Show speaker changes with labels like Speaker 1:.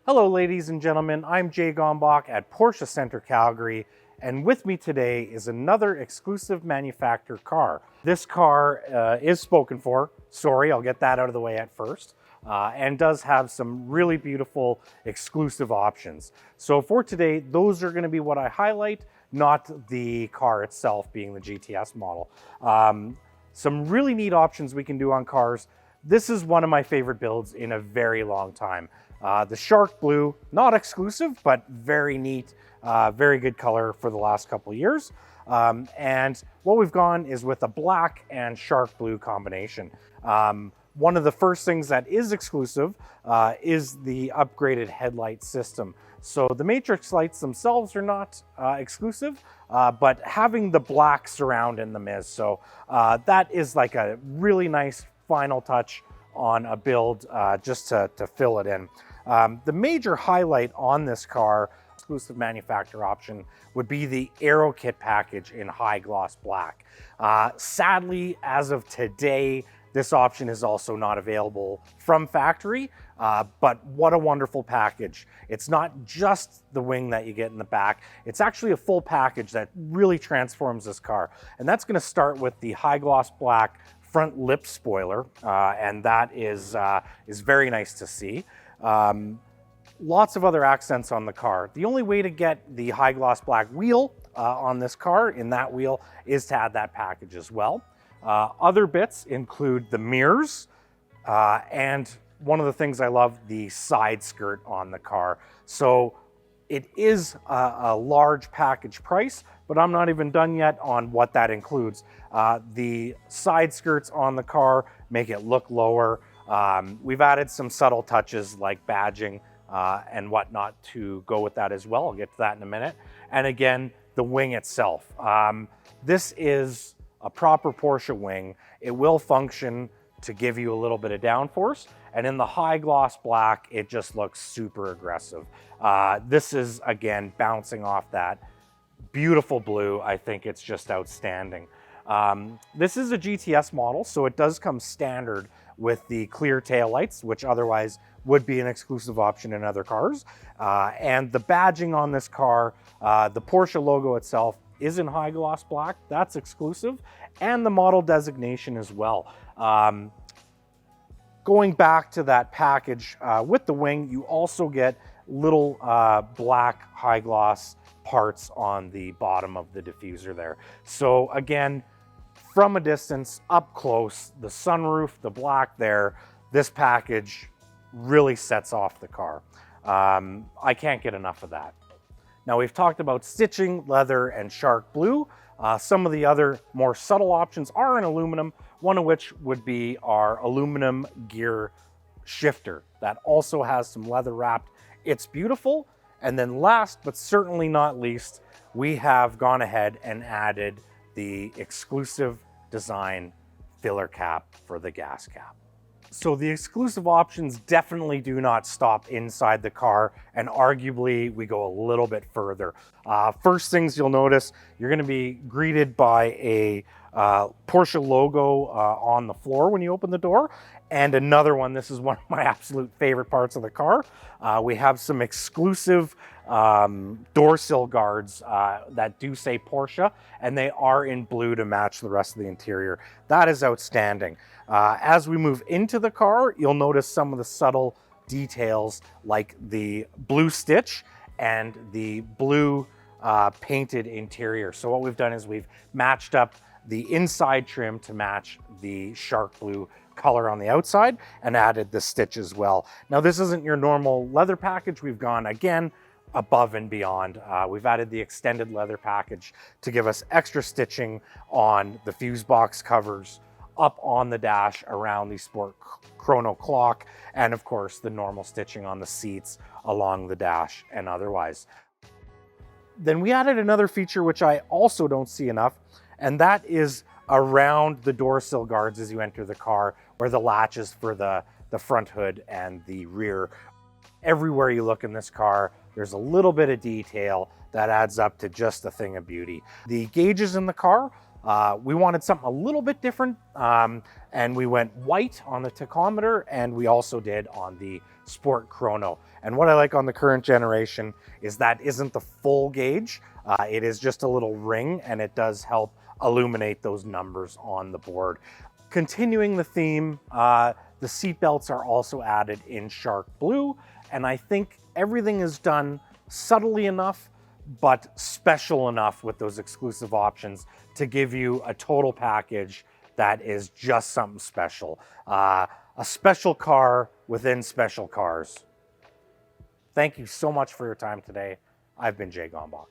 Speaker 1: Hello ladies and gentlemen, I'm Jay Gombach at Porsche Center Calgary, and with me today is another exclusive Manufaktur car. This car is spoken for, sorry, I'll get that out of the way at first, and does have some really beautiful exclusive options. So for today, those are going to be what I highlight, not the car itself being the GTS model. Some really neat options we can do on cars. This is one of my favorite builds in a very long time. The shark blue, not exclusive, but very neat, very good color for the last couple of years. And what we've gone is with a black and shark blue combination. One of the first things that is exclusive is the upgraded headlight system. So the matrix lights themselves are not exclusive, but having the black surround in them is. So that is like a really nice final touch on a build just to fill it in. The major highlight on this car, exclusive Manufaktur option, would be the Aero kit package in high gloss black. Sadly, as of today, this option is also not available from factory, but what a wonderful package. It's not just the wing that you get in the back, it's actually a full package that really transforms this car. And that's gonna start with the high gloss black front lip spoiler, and that is very nice to see. Lots of other accents on the car. The only way to get the high gloss black wheel on this car in that wheel is to add that package as well. Other bits include the mirrors, and one of the things I love, the side skirt on the car. So it is a large package price, but I'm not even done yet on what that includes. The side skirts on the car make it look lower. We've added some subtle touches like badging and whatnot to go with that as well. I'll get to that in a minute. And again, the wing itself. This is a proper Porsche wing. It will function to give you a little bit of downforce. And in the high gloss black, it just looks super aggressive. This is, again, bouncing off that beautiful blue. I think it's just outstanding. This is a GTS model, so it does come standard with the clear taillights, which otherwise would be an exclusive option in other cars. And the badging on this car, the Porsche logo itself is in high gloss black, that's exclusive, and the model designation as well. Going back to that package with the wing, you also get little black high gloss parts on the bottom of the diffuser there. So again, from a distance, up close, the sunroof, the black there, this package really sets off the car. I can't get enough of that. Now we've talked about stitching, leather, and shark blue. Some of the other more subtle options are in aluminum, one of which would be our aluminum gear shifter that also has some leather wrapped. It's beautiful. And then last, but certainly not least, we have gone ahead and added the exclusive design filler cap for the gas cap. So the exclusive options definitely do not stop inside the car, and arguably we go a little bit further. First things you'll notice, you're going to be greeted by a Porsche logo on the floor when you open the door, and another one, this is one of my absolute favorite parts of the car. We have some exclusive door sill guards that do say Porsche, and they are in blue to match the rest of the interior. That is outstanding. As we move into the car, you'll notice some of the subtle details like the blue stitch and the blue painted interior. So what we've done is we've matched up the inside trim to match the shark blue color on the outside and added the stitch as well. Now this isn't your normal leather package. We've gone again above and beyond. We've added the extended leather package to give us extra stitching on the fuse box covers, up on the dash around the sport chrono clock, and of course the normal stitching on the seats along the dash and otherwise. Then we added another feature which I also don't see enough, and that is around the door sill guards as you enter the car, where the latches for the front hood and the rear. Everywhere you look in this car, there's a little bit of detail that adds up to just a thing of beauty. The gauges in the car We wanted something a little bit different, and we went white on the tachometer, and we also did on the Sport Chrono. And what I like on the current generation is that isn't the full gauge. It is just a little ring, and it does help illuminate those numbers on the board. Continuing the theme, the seat belts are also added in shark blue, and I think everything is done subtly enough but special enough with those exclusive options to give you a total package that is just something special. A special car within special cars. Thank you so much for your time today. I've been Jay Gombach.